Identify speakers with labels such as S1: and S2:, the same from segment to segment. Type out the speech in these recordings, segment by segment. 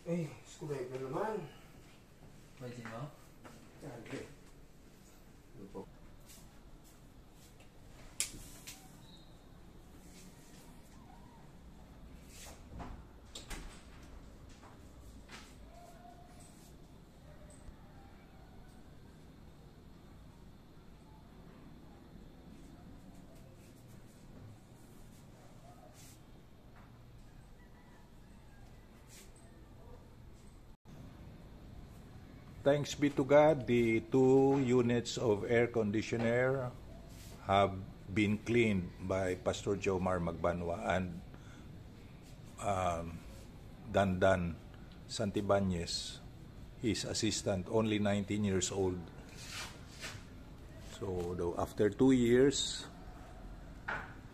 S1: Eh, screwdriver naman.
S2: Pansin mo?
S1: Okay. Ano po?
S3: Thanks be to God, the 2 units of air conditioner have been cleaned by Pastor Jomar Magbanwa and Dandan Santibanez, his assistant, only 19 years old. So after 2 years,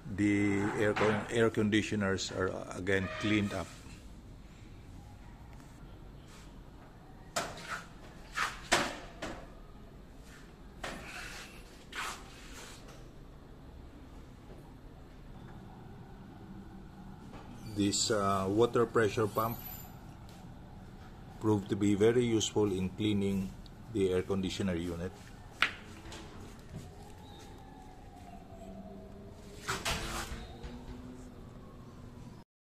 S3: the air conditioners are again cleaned up. This water pressure pump proved to be very useful in cleaning the air conditioner unit.